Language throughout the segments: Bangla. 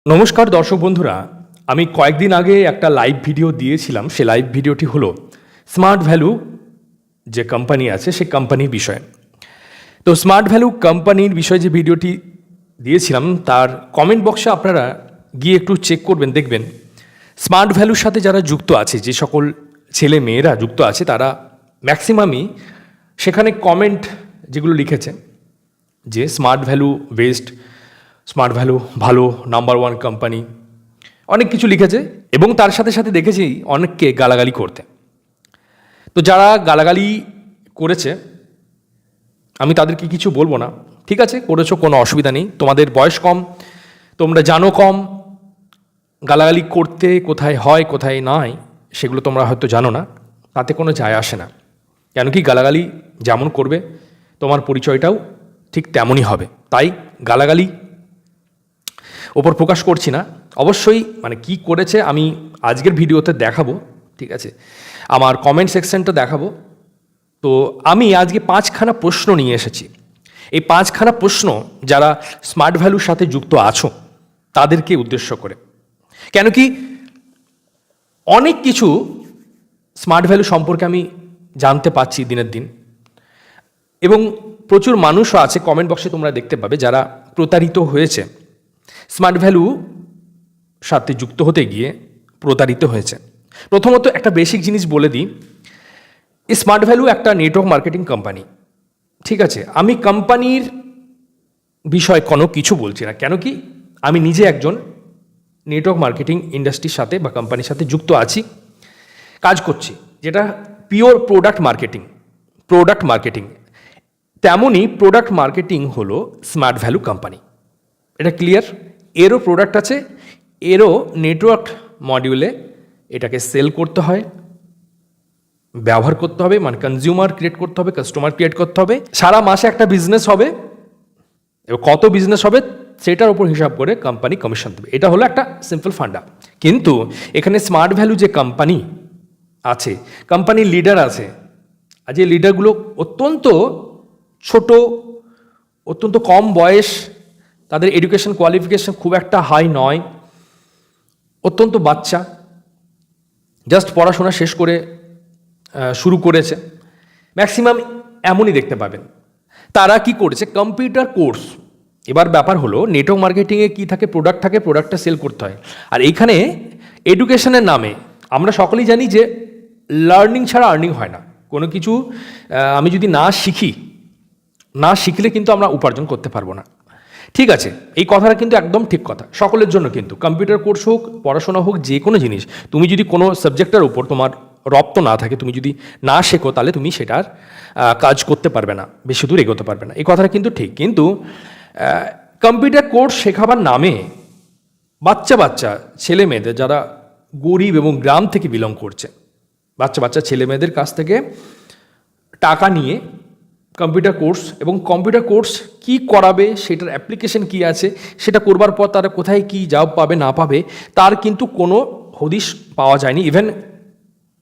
নমস্কার দর্শক বন্ধুরা, আমি কয়েকদিন আগে একটা লাইভ ভিডিও দিয়েছিলাম। সে লাইভ ভিডিওটি হলো স্মার্ট ভ্যালু যে কোম্পানি আছে সে কোম্পানির বিষয়ে। তো স্মার্ট ভ্যালু কোম্পানির বিষয়ে যে ভিডিওটি দিয়েছিলাম তার কমেন্ট বক্সে আপনারা গিয়ে একটু চেক করবেন, দেখবেন স্মার্ট ভ্যালুর সাথে যারা যুক্ত আছে, যে সকল ছেলে মেয়েরা যুক্ত আছে, তারা ম্যাক্সিমামই সেখানে কমেন্ট যেগুলো লিখেছে যে smart value best, smart value ভালো, নাম্বার ওয়ান কোম্পানি, অনেক কিছু লিখেছে। এবং তার সাথে সাথে দেখেছি অনেককে গালাগালি করতে। তো যারা গালাগালি করেছে আমি তাদেরকে কিছু বলবো না, ঠিক আছে, করেছো, কোনো অসুবিধা নেই, তোমাদের বয়স কম, তোমরা জানো কম, গালাগালি করতে কোথায় হয় কোথায় নয় সেগুলো তোমরা হয়তো জানো না, তাতে কোনো যায় আসে না। কেন কি, গালাগালি যেমন করবে তোমার পরিচয়টাও ঠিক তেমনই হবে। তাই গালাগালি ওপর প্রকাশ করছি না। অবশ্যই মানে কি করেছে আমি আজকের ভিডিওতে দেখাবো, ঠিক আছে, আমার কমেন্ট সেকশনটা দেখাবো। তো আমি আজকে 5খানা প্রশ্ন নিয়ে এসেছি। এই 5খানা প্রশ্ন যারা স্মার্ট ভ্যালুর সাথে যুক্ত আছো তাদেরকে উদ্দেশ্য করে। কেন কি, অনেক কিছু স্মার্ট ভ্যালু সম্পর্কে আমি জানতে পাচ্ছি দিনের দিন, এবং প্রচুর মানুষও আছে, কমেন্ট বক্সে তোমরা দেখতে পাবে, যারা প্রতারিত হয়েছে, স্মার্ট ভ্যালু সাথে যুক্ত হতে গিয়ে প্রতারিত হয়েছে। প্রথমত একটা বেসিক জিনিস বলে দিই, এই স্মার্ট ভ্যালু একটা নেটওয়ার্ক মার্কেটিং কোম্পানি, ঠিক আছে। আমি কোম্পানির বিষয়ে কোনো কিছু বলছি না, কেন কি আমি নিজে একজন নেটওয়ার্ক মার্কেটিং ইন্ডাস্ট্রির সাথে বা কোম্পানির সাথে যুক্ত আছি, কাজ করছি, যেটা পিওর প্রোডাক্ট মার্কেটিং। তেমনই প্রোডাক্ট মার্কেটিং হলো স্মার্ট ভ্যালু কোম্পানি, এটা ক্লিয়ার। এরও প্রোডাক্ট আছে, এরও নেটওয়ার্ক মডিউলে এটাকে সেল করতে হয়, ব্যবহার করতে হবে, মানে কনজিউমার ক্রিয়েট করতে হবে, কাস্টমার ক্রিয়েট করতে হবে। সারা মাসে একটা বিজনেস হবে, এবার কত বিজনেস হবে সেটার উপর হিসাব করে কোম্পানি কমিশন দেবে। এটা হলো একটা সিম্পল ফান্ডা। কিন্তু এখানে স্মার্ট ভ্যালু যে কোম্পানি আছে, কোম্পানির লিডার আছে, আর যে লিডারগুলো অত্যন্ত ছোট, অত্যন্ত কম বয়স, তাদের এডুকেশন কোয়ালিফিকেশন খুব একটা হাই নয়, অত্যন্ত বাচ্চা, জাস্ট পড়াশোনা শেষ করে শুরু করেছে, ম্যাক্সিমাম এমনই দেখতে পাবেন। তারা কি করেছে, কম্পিউটার কোর্স। এবার ব্যাপার হলো নেটওয়ার্ক মার্কেটিংয়ে কী থাকে, প্রোডাক্ট থাকে, প্রোডাক্টটা সেল করতে হয়। আর এইখানে এডুকেশনের নামে আমরা সকলেই জানি যে লার্নিং ছাড়া আর্নিং হয় না। কোনো কিছু আমি যদি না শিখলে কিন্তু আমরা উপার্জন করতে পারবো না, ঠিক আছে। এই কথাটা কিন্তু একদম ঠিক কথা সকলের জন্য। কিন্তু কম্পিউটার কোর্স হোক, পড়াশোনা হোক, যে কোনো জিনিস, তুমি যদি কোনো সাবজেক্টের উপর তোমার রপ্ত না থাকে, তুমি যদি না শেখো, তাহলে তুমি সেটার কাজ করতে পারবে না, বেশি দূর এগোতে পারবে না। এই কথাটা কিন্তু ঠিক। কিন্তু কম্পিউটার কোর্স শেখাবার নামে বাচ্চা ছেলে মেয়েদের, যারা গরিব এবং গ্রাম থেকে বিলং করছে, বাচ্চা ছেলে মেয়েদের কাছ থেকে টাকা নিয়ে কম্পিউটার কোর্স, এবং কম্পিউটার কোর্স কি করাবে, সেটার অ্যাপ্লিকেশন কি আছে, সেটা করবার পর তারা কোথায় কি জব পাবে না পাবে তার কিন্তু কোনো হদিশ পাওয়া যায়নি। ইভেন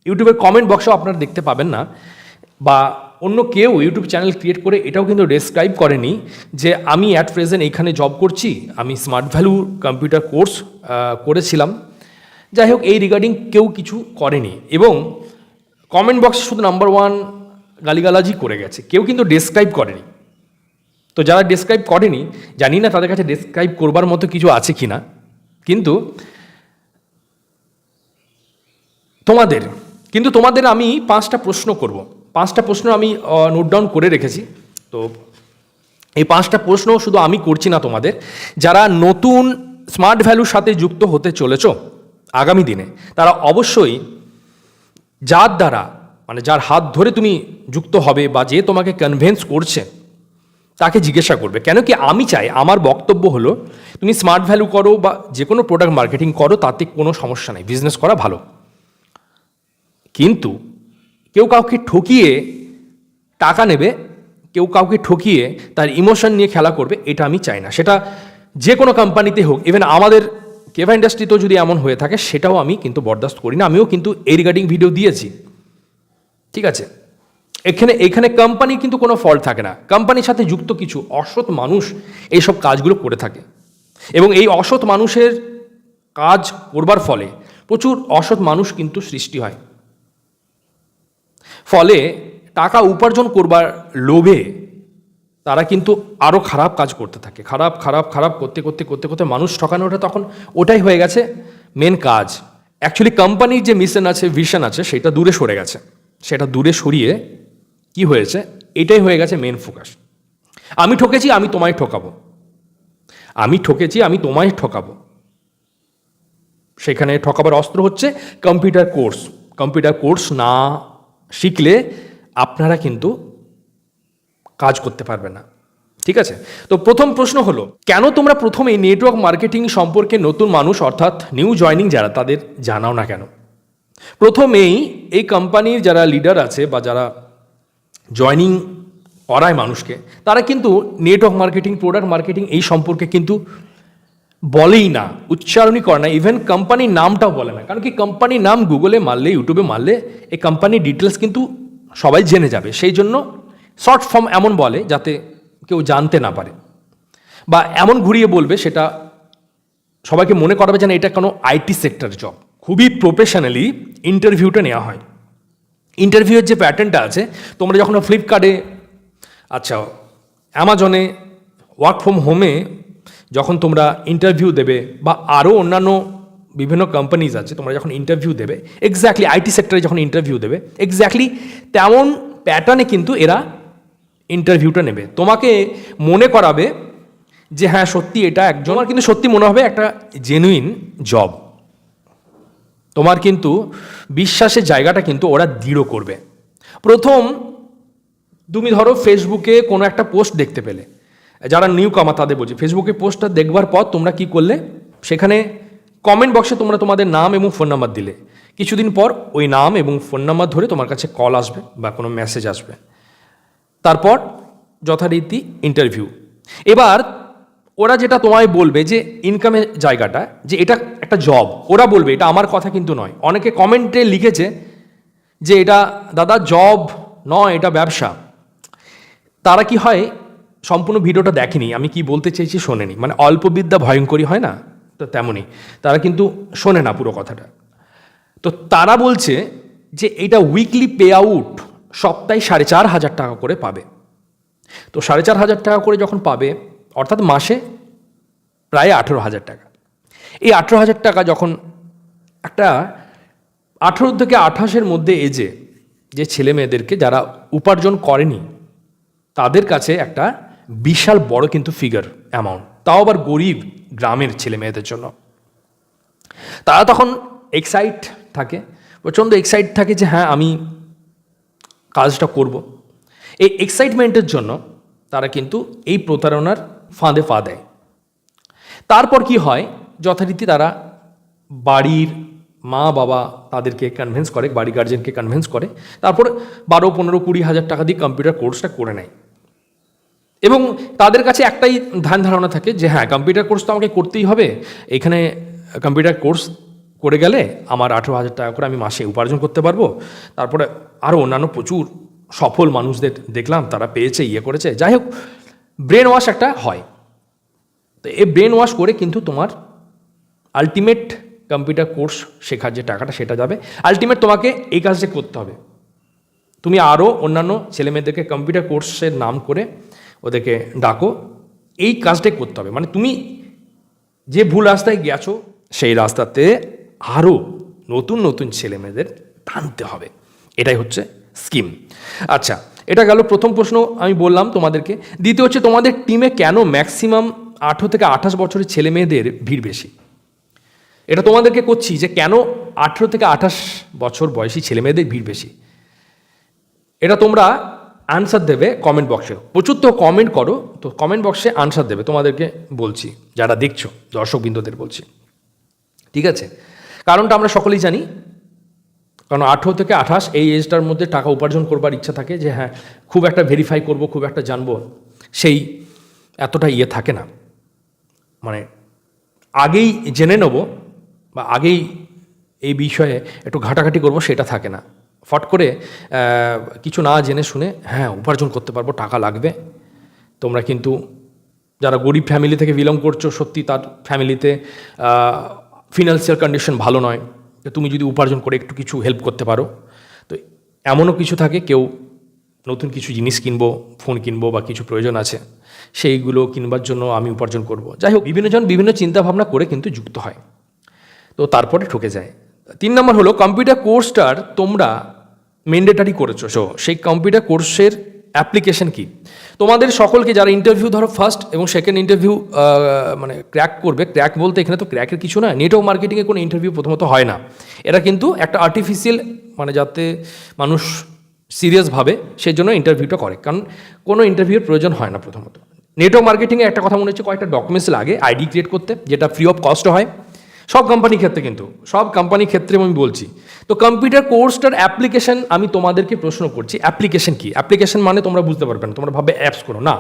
ইউটিউবের কমেন্ট বক্সেও আপনারা দেখতে পাবেন না, বা অন্য কেউ ইউটিউব চ্যানেল ক্রিয়েট করে এটাও কিন্তু ডেসক্রাইব করেনি যে আমি অ্যাট প্রেজেন্ট এইখানে জব করছি, আমি স্মার্ট ভ্যালু কম্পিউটার কোর্স করেছিলাম। যাই হোক, এই রিগার্ডিং কেউ কিছু করেনি, এবং কমেন্ট বক্সে শুধু নাম্বার ওয়ান গালিগালাজি করে গেছে, কেউ কিন্তু ডেসক্রাইব করেনি। তো যারা ডেসক্রাইব করেনি, জানি না তাদের কাছে ডেসক্রাইব করবার মতো কিছু আছে কি না। কিন্তু তোমাদের আমি 5টা প্রশ্ন করব। 5টা প্রশ্ন আমি নোট ডাউন করে রেখেছি। তো এই 5টা প্রশ্ন শুধু আমি করছি না, তোমাদের যারা নতুন স্মার্ট ভ্যালুর সাথে যুক্ত হতে চলেছ আগামী দিনে, তারা অবশ্যই যার দ্বারা, মানে যার হাত ধরে তুমি যুক্ত হবে বা যে তোমাকে কনভিন্স করছে তাকে জিজ্ঞাসা করবে। কেন কি, আমি চাই, আমার বক্তব্য হলো তুমি স্মার্ট ভ্যালু করো বা যে কোনো প্রোডাক্ট মার্কেটিং করো, তাতে কোনো সমস্যা নেই, বিজনেস করা ভালো। কিন্তু কেউ কাউকে ঠকিয়ে টাকা নেবে, কেউ কাউকে ঠকিয়ে তার ইমোশন নিয়ে খেলা করবে, এটা আমি চাই না। সেটা যে কোনো কোম্পানিতে হোক, ইভেন আমাদের কেভা ইন্ডাস্ট্রিতেও যদি এমন হয়ে থাকে, সেটাও আমি কিন্তু বরদাস্ত করি না। আমিও কিন্তু এই রিগার্ডিং ভিডিও দিয়েছি, ঠিক আছে। এখানে কোম্পানির কিন্তু কোনো ফল্ট থাকে না, কোম্পানির সাথে যুক্ত কিছু অসৎ মানুষ এইসব কাজগুলো করে থাকে। এবং এই অসৎ মানুষের কাজ করবার ফলে প্রচুর অসৎ মানুষ কিন্তু সৃষ্টি হয়। ফলে টাকা উপার্জন করবার লোভে তারা কিন্তু আরও খারাপ কাজ করতে থাকে, খারাপ খারাপ খারাপ করতে করতে করতে করতে মানুষ ঠকানোটা তখন ওটাই হয়ে গেছে মেন কাজ। অ্যাকচুয়ালি কোম্পানির যে মিশন আছে, ভিশন আছে, সেটা দূরে সরে গেছে। সেটা দূরে সরিয়ে কি হয়েছে, এটাই হয়ে গেছে মেন ফোকাস। আমি ঠকেছি, আমি তোমায় ঠকাবো, আমি ঠকেছি, আমি তোমায় ঠকাবো। সেখানে ঠকাবার অস্ত্র হচ্ছে কম্পিউটার কোর্স। কম্পিউটার কোর্স না শিখলে আপনারা কিন্তু কাজ করতে পারবে না, ঠিক আছে? তো প্রথম প্রশ্ন হলো, কেন তোমরা প্রথমে নেটওয়ার্ক মার্কেটিং সম্পর্কে নতুন মানুষ অর্থাৎ নিউ জয়নিং যারা, তাদের জানাও না কেন? প্রথমেই এই কোম্পানির যারা লিডার আছে বা যারা জয়নিং করায় মানুষকে, তারা কিন্তু নেটওয়ার্ক মার্কেটিং, প্রোডাক্ট মার্কেটিং এই সম্পর্কে কিন্তু বলেই না, উচ্চারণই করে না, ইভেন কোম্পানির নামটাও বলে না। কারণ কি, কোম্পানির নাম গুগলে মারলে, ইউটিউবে মারলে এই কোম্পানির ডিটেলস কিন্তু সবাই জেনে যাবে। সেই জন্য শর্ট ফর্ম এমন বলে যাতে কেউ জানতে না পারে, বা এমন ঘুরিয়ে বলবে সেটা সবাইকে মনে করাবে যেন এটা কোনো আইটি সেক্টর জব। খুবই প্রফেশনালি ইন্টারভিউটা নেওয়া হয়। ইন্টারভিউয়ের যে প্যাটার্নটা আছে, তোমরা যখন ফ্লিপকার্টে, আচ্ছা অ্যামাজনে, ওয়ার্ক ফ্রম হোমে যখন তোমরা ইন্টারভিউ দেবে, বা আরও অন্যান্য বিভিন্ন কোম্পানিজ আছে, তোমরা যখন ইন্টারভিউ দেবে, এক্স্যাক্টলি আইটি সেক্টরে যখন ইন্টারভিউ দেবে, এক্স্যাক্টলি তেমন প্যাটার্নে কিন্তু এরা ইন্টারভিউটা নেবে। তোমাকে মনে করাবে যে হ্যাঁ সত্যি এটা একজন, আমার কিন্তু সত্যি মনে হবে একটা জেনুইন জব। তোমার কিন্তু বিশ্বাসের জায়গাটা কিন্তু ওরা দৃঢ় করবে। প্রথম তুমি ধরো ফেসবুকে কোনো একটা পোস্ট দেখতে পেলে, যারা নিউ কামার তাদের বলছি, ফেসবুকে পোস্টটা দেখবার পর তোমরা কি করলে, সেখানে কমেন্ট বক্সে তোমরা তোমাদের নাম এবং ফোন নাম্বার দিলে। কিছুদিন পর ওই নাম এবং ফোন নাম্বার ধরে তোমার কাছে কল আসবে বা কোনো মেসেজ আসবে। তারপর যথারীতি ইন্টারভিউ। এবার ওরা যেটা তোমায় বলবে যে ইনকামের জায়গাটা, যে এটা একটা জব, ওরা বলবে, এটা আমার কথা কিন্তু নয়। অনেকে কমেন্টে লিখেছে যে এটা দাদা জব নয়, এটা ব্যবসা। তারা কি হয়, সম্পূর্ণ ভিডিওটা দেখেনি, আমি কি বলতে চেয়েছি শোনেনি। মানে অল্প বিদ্যা ভয়ঙ্করী হয় না, তো তেমনই তারা কিন্তু শোনে না পুরো কথাটা। তো তারা বলছে যে এটা উইকলি পে আউট সপ্তাহে 4,500 টাকা করে পাবে। তো 4,500 টাকা করে যখন পাবে, অর্থাৎ মাসে প্রায় 18,000 টাকা। এই 18,000 টাকা যখন একটা 18 থেকে 28-এর মধ্যে এজে যে ছেলে মেয়েদেরকে যারা উপার্জন করেনি, তাদের কাছে একটা বিশাল বড় কিন্তু ফিগার অ্যামাউন্ট, তাও আবার গরিব গ্রামের ছেলে মেয়েদের জন্য। তারা তখন এক্সাইট থাকে, প্রচণ্ড এক্সাইট থাকে যে হ্যাঁ আমি কাজটা করব। এই এক্সাইটমেন্টের জন্য তারা কিন্তু এই প্রতারণার ফাঁদে পা দেয়। তারপর কি হয়, যথারীতি তারা বাড়ির মা বাবা তাদেরকে কনভিন্স করে, বাড়ি গার্জেনকে কনভিন্স করে, তারপর 12, 15, 20,000 টাকা দিয়ে কম্পিউটার কোর্সটা করে নেয়। এবং তাদের কাছে একটাই ধ্যান ধারণা থাকে যে হ্যাঁ কম্পিউটার কোর্স তো আমাকে করতেই হবে, এখানে কম্পিউটার কোর্স করে গেলে আমার 18,000 টাকা করে আমি মাসে উপার্জন করতে পারবো। তারপরে আরও অন্যান্য প্রচুর সফল মানুষদের দেখলাম, তারা পেয়েছে, ইয়ে করেছে। যাই হোক, ব্রেন ওয়াশ একটা হয়। তো এই ব্রেন ওয়াশ করে কিন্তু তোমার আলটিমেট কম্পিউটার কোর্স শেখার যে টাকাটা সেটা যাবে। আলটিমেট তোমাকে এই কাজটা করতে হবে, তুমি আরও অন্যান্য ছেলেমেয়েদেরকে কম্পিউটার কোর্সের নাম করে ওদেরকে ডাকো, এই কাজটাই করতে হবে। মানে তুমি যে ভুল রাস্তায় গেছো সেই রাস্তাতে আরও নতুন নতুন ছেলেমেয়েদের টানতে হবে, এটাই হচ্ছে স্কিম। আচ্ছা, এটা গেল প্রথম প্রশ্ন, আমি বললাম তোমাদেরকে। দ্বিতীয় হচ্ছে, তোমাদের টিমে কেন ম্যাক্সিমাম 18 থেকে 28 বছরের ছেলে মেয়েদের ভিড় বেশি? এটা তোমাদেরকে করছি যে কেন 18 থেকে 28 বছর বয়সী ছেলে মেয়েদের ভিড় বেশি। এটা তোমরা আনসার দেবে কমেন্ট বক্সে। প্রচুর তো কমেন্ট করো, তো কমেন্ট বক্সে আনসার দেবে, তোমাদেরকে বলছি, যারা দেখছো দর্শকবৃন্দদের বলছি, ঠিক আছে? কারণটা আমরা সকলেই জানি, কারণ 18 থেকে 28 এই এজটার মধ্যে টাকা উপার্জন করবার ইচ্ছা থাকে, যে হ্যাঁ খুব একটা ভেরিফাই করব, খুব একটা জানবো, সেই এতটা ইয়ে থাকে না। মানে আগেই জেনে নেব বা আগেই এই বিষয়ে একটু ঘাটাঘাটি করব, সেটা থাকে না। ফট করে কিছু না জেনে শুনে হ্যাঁ উপার্জন করতে পারবো, টাকা লাগবে, তোমরা কিন্তু যারা গরিব ফ্যামিলি থেকে বিলং করছো, সত্যি তার ফ্যামিলিতে ফিনান্সিয়াল কন্ডিশন ভালো নয়, তুমি যদি উপার্জন করে একটু কিছু হেল্প করতে পারো, তো এমনও কিছু থাকে কেউ নতুন কিছু জিনিস কিনবো, ফোন কিনবো বা কিছু প্রয়োজন আছে, সেইগুলো কিনবার জন্য আমি উপার্জন করব। যাই হোক, বিভিন্নজন বিভিন্ন চিন্তাভাবনা করে কিন্তু যুক্ত হয়, তো তারপরে ঠকে যায়। 3 নম্বর হলো কম্পিউটার কোর্সটার তোমরা ম্যান্ডেটারি করেছো, সেই কম্পিউটার কোর্সের অ্যাপ্লিকেশন কি। তোমাদের সকলকে যারা ইন্টারভিউ ধরো ফার্স্ট এবং সেকেন্ড ইন্টারভিউ মানে ক্র্যাক করবে, ক্র্যাক বলতে এখানে তো ক্র্যাকের কিছু না, নেটওয়ার্ক মার্কেটিংয়ে কোনো ইন্টারভিউ প্রথমত হয় না, এটা কিন্তু একটা আর্টিফিশিয়াল, মানে যাতে মানুষ সিরিয়াস ভাবে সেই জন্য ইন্টারভিউটা করে, কারণ কোনো ইন্টারভিউর প্রয়োজন হয় না। প্রথমত নেটওয়ার্ক মার্কেটিংয়ে একটা কথা মনে হচ্ছে, কয়েকটা ডকুমেন্টস লাগে আইডি ক্রিয়েট করতে, যেটা ফ্রি অফ কস্ট হয় সব কোম্পানির ক্ষেত্রে, কিন্তু সব কোম্পানির ক্ষেত্রে আমি বলছি। তো কম্পিউটার কোর্সটার অ্যাপ্লিকেশন আমি তোমাদেরকে প্রশ্ন করছি, অ্যাপ্লিকেশন কি? অ্যাপ্লিকেশন মানে তোমরা বুঝতে পারবে না, তোমরা ভাবে অ্যাপস করো না।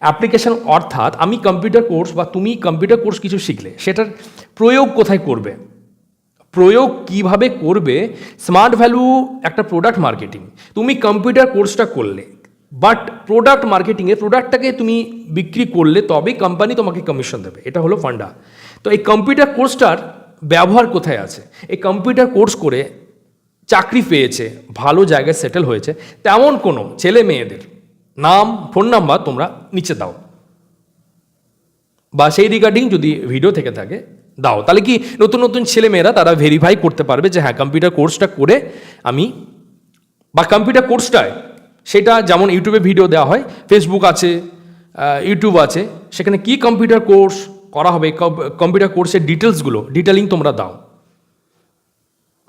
অ্যাপ্লিকেশন অর্থাৎ আমি কম্পিউটার কোর্স বা তুমি কম্পিউটার কোর্স কিছু শিখলে সেটার প্রয়োগ কোথায় করবে, প্রয়োগ কিভাবে করবে। স্মার্ট ভ্যালু একটা প্রোডাক্ট মার্কেটিং, তুমি কম্পিউটার কোর্সটা করলে, বাট প্রোডাক্ট মার্কেটিংয়ে প্রোডাক্টটাকে তুমি বিক্রি করলে তবেই কোম্পানি তোমাকে কমিশন দেবে, এটা হলো ফান্ডা। তো এই কম্পিউটার কোর্সটার ব্যবহার কোথায় আছে? এই কম্পিউটার কোর্স করে চাকরি পেয়েছে, ভালো জায়গায় সেটেল হয়েছে, তেমন কোনো ছেলে মেয়েদের নাম, ফোন নাম্বার তোমরা নিচে দাও, বা সেই রিগার্ডিং যদি ভিডিও থেকে থাকে দাও, তাহলে কি নতুন নতুন ছেলেমেয়েরা তারা ভেরিফাই করতে পারবে যে হ্যাঁ কম্পিউটার কোর্সটা করে আমি, বা কম্পিউটার কোর্সটায় সেটা যেমন ইউটিউবে ভিডিও দেওয়া হয়, ফেসবুক আছে, ইউটিউব আছে, সেখানে কি কম্পিউটার কোর্স করা হবে, কম্পিউটার কোর্সের ডিটেলসগুলো ডিটেলিং তোমরা দাও,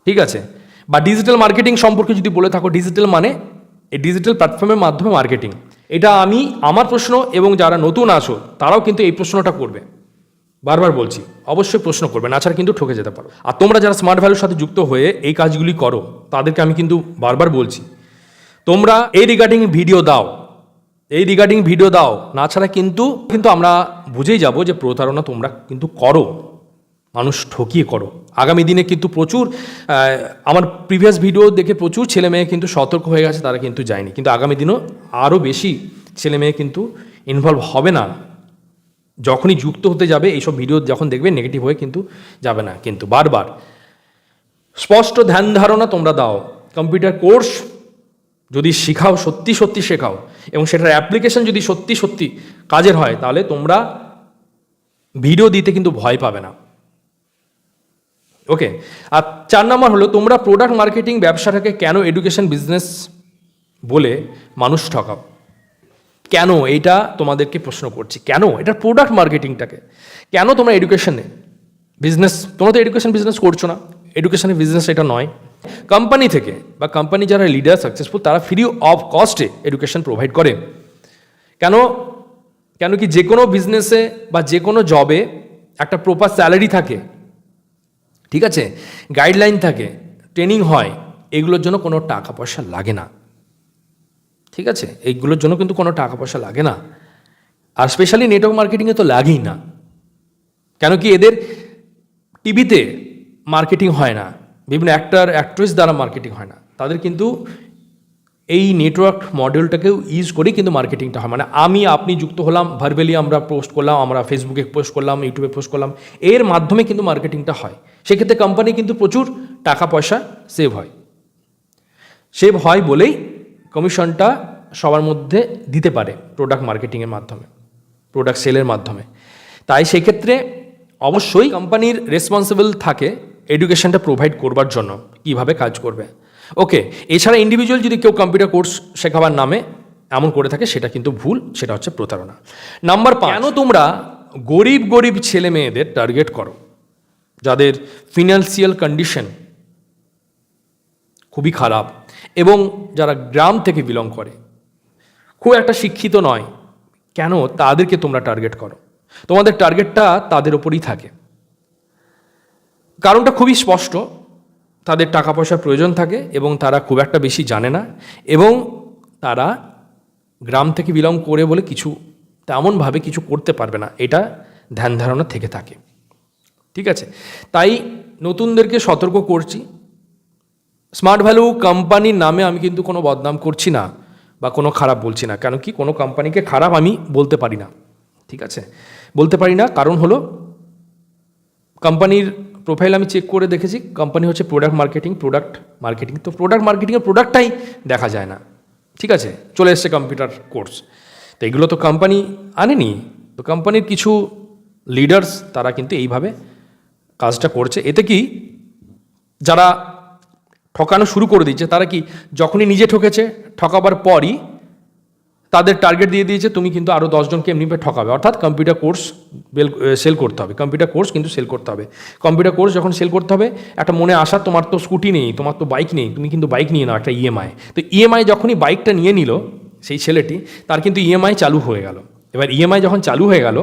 ঠিক আছে। বা ডিজিটাল মার্কেটিং সম্পর্কে যদি বলে থাকো, ডিজিটাল মানে এই ডিজিটাল প্ল্যাটফর্মের মাধ্যমে মার্কেটিং, এটা আমি আমার প্রশ্ন, এবং যারা নতুন আসো তারাও কিন্তু এই প্রশ্নটা করবে, বারবার বলছি অবশ্যই প্রশ্ন করবে, না ছাড়া কিন্তু ঠকে যেতে পারো। আর তোমরা যারা স্মার্ট ভ্যালুর সাথে যুক্ত হয়ে এই কাজগুলি করো, তাদেরকে আমি কিন্তু বারবার বলছি তোমরা এই রিগার্ডিং ভিডিও দাও, এই রিগার্ডিং ভিডিও দাও, না ছাড়া কিন্তু আমরা বুঝেই যাব যে প্রতারণা তোমরা কিন্তু করো, মানুষ ঠকিয়ে করো। আগামী দিনে কিন্তু প্রচুর, আমার প্রিভিয়াস ভিডিও দেখে প্রচুর ছেলে মেয়ে কিন্তু সতর্ক হয়ে গেছে, তারা কিন্তু যায়নি, কিন্তু আগামী দিনও আরও বেশি ছেলে মেয়ে কিন্তু ইনভলভ হবে না, যখনই যুক্ত হতে যাবে এইসব ভিডিও যখন দেখবে নেগেটিভ হয়ে কিন্তু যাবে না। কিন্তু বারবার স্পষ্ট ধ্যান ধারণা তোমরা দাও, কম্পিউটার কোর্স যদি শেখাও, সত্যি সত্যি শেখাও, এবং সেটার অ্যাপ্লিকেশন যদি সত্যি সত্যি কাজের হয়, তাহলে তোমরা ভিডিও দিতে কিন্তু ভয় পাবে না। ওকে। আর 4 নম্বর হলো, তোমরা প্রোডাক্ট মার্কেটিং ব্যবসাটাকে কেন এডুকেশন বিজনেস বলে মানুষ ঠকাও? কেন, এইটা তোমাদেরকে প্রশ্ন করছি, কেন এটা প্রোডাক্ট মার্কেটিংটাকে কেন তোমরা এডুকেশনে বিজনেস, তোমরা তো এডুকেশন বিজনেস করছো না, এডুকেশনের বিজনেস এটা নয়। কোম্পানি থেকে বা কোম্পানি যারা লিডার সাকসেসফুল, তারা ফ্রি অফ কস্টে এডুকেশন প্রোভাইড করে। কেন? কেন কি যে কোনো বিজনেসে বা যে কোনো জবে একটা প্রপার স্যালারি থাকে, ঠিক আছে, গাইডলাইন থাকে, ট্রেনিং হয়, এগুলোর জন্য কোনো টাকা পয়সা লাগে না, ঠিক আছে, এইগুলোর জন্য কিন্তু কোনো টাকা পয়সা লাগে না। আর স্পেশালি নেটওয়ার্ক মার্কেটিংয়ে তো লাগেই না, কেন কি এদের টিভিতে মার্কেটিং হয় না, বিভিন্ন অ্যাক্টর অ্যাক্ট্রেস দ্বারা মার্কেটিং হয় না, তাদের কিন্তু এই নেটওয়ার্ক মডেলটাকেও ইউজ করেই কিন্তু মার্কেটিংটা হয়। মানে আমি আপনি যুক্ত হলাম, ভার্বালি আমরা পোস্ট করলাম, আমরা ফেসবুকে পোস্ট করলাম, ইউটিউবে পোস্ট করলাম, এর মাধ্যমে কিন্তু মার্কেটিংটা হয়। সেক্ষেত্রে কোম্পানি কিন্তু প্রচুর টাকা পয়সা সেভ হয় বলেই কমিশনটা সবার মধ্যে দিতে পারে প্রোডাক্ট মার্কেটিংয়ের মাধ্যমে, প্রোডাক্ট সেলের মাধ্যমে। তাই সেক্ষেত্রে অবশ্যই কোম্পানির রেসপন্সিবল থাকে এডুকেশনটা প্রোভাইড করবার জন্য, কিভাবে কাজ করবে। ওকে। এছাড়া ইন্ডিভিজুয়াল যদি কেউ কম্পিউটার কোর্স শেখাবার নামে এমন করে থাকে, সেটা কিন্তু ভুল, সেটা হচ্ছে প্রতারণা। নাম্বার 5, কেন তোমরা গরিব ছেলে মেয়েদের টার্গেট করো, যাদের ফিনান্সিয়াল কন্ডিশন খুবই খারাপ এবং যারা গ্রাম থেকে বিলং করে, খুব একটা শিক্ষিত নয়, কেন তাদেরকে তোমরা টার্গেট করো? তোমাদের টার্গেটটা তাদের ওপরই থাকে, কারণটা খুবই স্পষ্ট, তাদের টাকা পয়সার প্রয়োজন থাকে এবং তারা খুব একটা বেশি জানে না, এবং তারা গ্রাম থেকে বিলং করে বলে কিছু তেমনভাবে কিছু করতে পারবে না, এটা ধ্যান ধারণা থেকে থাকে, ঠিক আছে। তাই নতুনদেরকে সতর্ক করছি, স্মার্ট ভ্যালু কোম্পানির নামে আমি কিন্তু কোনো বদনাম করছি না বা কোনো খারাপ বলছি না, কেন কি কোনো কোম্পানিকে খারাপ আমি বলতে পারি না, ঠিক আছে, বলতে পারি না, কারণ হলো কোম্পানির প্রোফাইল আমি চেক করে দেখেছি, কোম্পানি হচ্ছে প্রোডাক্ট মার্কেটিং, তো প্রোডাক্ট মার্কেটিংয়ের প্রোডাক্টটাই দেখা যায় না। ঠিক আছে, চলে এসছে কম্পিউটার কোর্স, তো এগুলো তো কোম্পানি আনেনি, তো কোম্পানির কিছু লিডার্স তারা কিন্তু এইভাবে কাজটা করছে। এতে কি যারা ঠকানো শুরু করে দিচ্ছে তারা কি যখনই নিজে ঠকেছে, ঠকাবার পরই তাদের টার্গেট দিয়ে দিয়েছে তুমি কিন্তু আরও 10 জনকে এমনিভাবে ঠকাবে, অর্থাৎ কম্পিউটার কোর্স সেল করতে হবে, কম্পিউটার কোর্স কিন্তু সেল করতে হবে। কম্পিউটার কোর্স যখন সেল করতে হবে, একটা মনে আসা, তোমার তো স্কুটি নেই, তোমার তো বাইক নেই, তুমি কিন্তু বাইক নিয়ে নাও একটা ইএমআই। তো ইএমআই যখনই বাইকটা নিয়ে নিল সেই ছেলেটি, তার কিন্তু ইএমআই চালু হয়ে গেল। এবার ইএমআই যখন চালু হয়ে গেল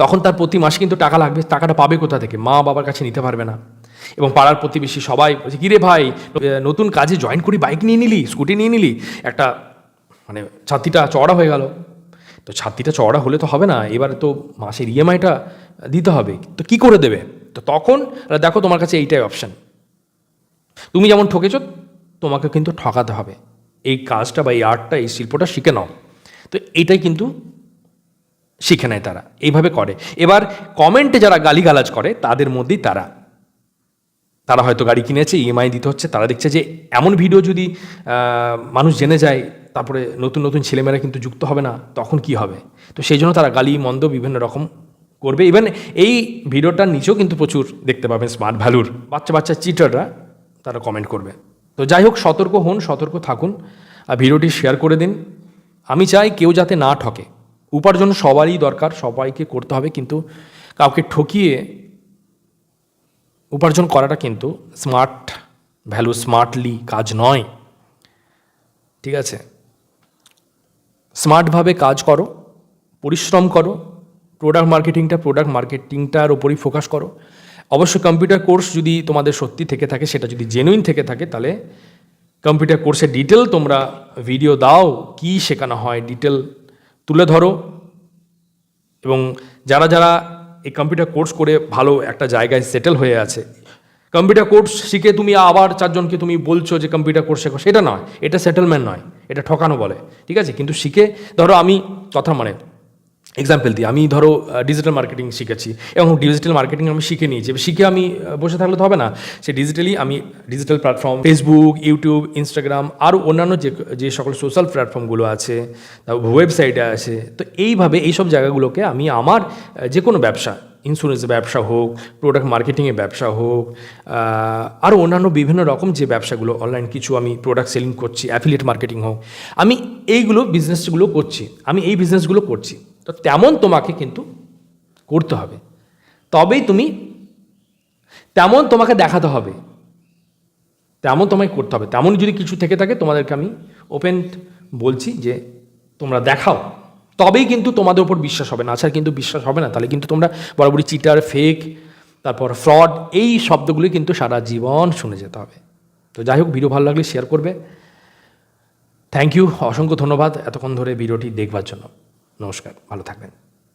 তখন তার প্রতি মাসে কিন্তু টাকা লাগবে, টাকাটা পাবে কোথা থেকে? মা বাবার কাছে নিতে পারবে না, এবং পাড়ার প্রতিবেশী সবাই বলছে, কিরে ভাই নতুন কাজে জয়েন করি বাইক নিয়ে নিলি, স্কুটি নিয়ে নিলি, একটা মানে ছাতিটা চওড়া হয়ে গেল। তো ছাতিটা চওড়া হলে তো হবে না, এবারে তো মাসের ইএমআইটা দিতে হবে, তো কি করে দেবে? তো তখন দেখো তোমার কাছে এইটাই অপশান, তুমি যেমন ঠকেছ তোমাকে কিন্তু ঠকাতে হবে, এই কাজটা বা এই আর্টটা, এই শিল্পটা শিখে নাও। তো এইটাই কিন্তু শিখে নেয় তারা, এইভাবে করে। এবার কমেন্টে যারা গালিগালাজ করে তাদের মধ্যেই তারা হয়তো গাড়ি কিনেছে, ইএমআই দিতে হচ্ছে, তারা দেখছে যে এমন ভিডিও যদি মানুষ জেনে যায়, তারপরে নতুন নতুন ছেলেমেয়েরা কিন্তু যুক্ত হবে না, তখন কি হবে? তো সেই জন্য তারা গালি মন্দ বিভিন্ন রকম করবে। ইভেন এই ভিডিওটার নিচেও কিন্তু প্রচুর দেখতে পাবেন স্মার্ট ভ্যালুর বাচ্চা চিটাররা তারা কমেন্ট করবে। তো যাই হোক, সতর্ক হন, সতর্ক থাকুন, আর ভিডিওটি শেয়ার করে দিন। আমি চাই কেউ যাতে না ঠকে। উপার্জন সবারই দরকার, সবাইকে করতে হবে, কিন্তু কাউকে ঠকিয়ে উপার্জন করাটা কিন্তু স্মার্টলি কাজ নয়। ঠিক আছে, স্মার্টভাবে কাজ করো, পরিশ্রম করো, প্রোডাক্ট মার্কেটিংটার ওপরই ফোকাস করো। অবশ্যই কম্পিউটার কোর্স যদি তোমাদের সত্যি থেকে থাকে, সেটা যদি জেনুইন থেকে থাকে, তাহলে কম্পিউটার কোর্সের ডিটেল তোমরা ভিডিও দাও, কি শেখানো হয় ডিটেল তুলে ধরো। এবং যারা এই কম্পিউটার কোর্স করে ভালো একটা জায়গায় সেটেল হয়ে আছে, কম্পিউটার কোর্স শিখে তুমি আবার 4 জনকে তুমি বলছো যে কম্পিউটার কোর্স শেখো, সেটা নয়, এটা সেটেলমেন্ট নয়, এটা ঠকানো বলে। ঠিক আছে, কিন্তু শিখে ধরো, আমি কথা মানে এক্সাম্পল দিই, আমি ধরো ডিজিটাল মার্কেটিং শিখেছি, এবং ডিজিটাল মার্কেটিং আমি শিখে নিয়েছি, শিখে আমি বসে থাকলে তো হবে না, সে আমি digital platform, Facebook, YouTube, Instagram, আরও অন্যান্য যে সকল সোশ্যাল প্ল্যাটফর্মগুলো আছে, ওয়েবসাইটে আছে, তো এইভাবে এইসব জায়গাগুলোকে আমি আমার যে কোনো ব্যবসা, ইন্স্যুরেন্সের ব্যবসা হোক, প্রোডাক্ট মার্কেটিংয়ের ব্যবসা হোক, আরও অন্যান্য বিভিন্ন রকম যে ব্যবসাগুলো অনলাইন, কিছু আমি প্রোডাক্ট সেলিং করছি, অ্যাফিলিয়েট মার্কেটিং হোক, আমি বিজনেসগুলো করছি। তো তেমন তোমাকে কিন্তু করতে হবে, তবেই তেমন তোমাকে দেখাতে হবে, তেমন তোমায় করতে হবে। তেমন যদি কিছু থেকে থাকে, তোমাদেরকে আমি ওপেন বলছি যে তোমরা দেখাও, তবেই কিন্তু তোমাদের উপর বিশ্বাস হবে, না ছাড়া কিন্তু বিশ্বাস হবে না। তাহলে কিন্তু তোমরা বরাবরই চিটার, ফেক, তারপর ফ্রড, এই শব্দগুলি কিন্তু সারা জীবন শুনে যেতে হবে। তো যাই হোক, ভিডিও ভালো লাগলে শেয়ার করবে। থ্যাংক ইউ, অসংখ্য ধন্যবাদ এতক্ষণ ধরে ভিডিওটি দেখবার জন্য। নমস্কার, ভালো থাকবেন।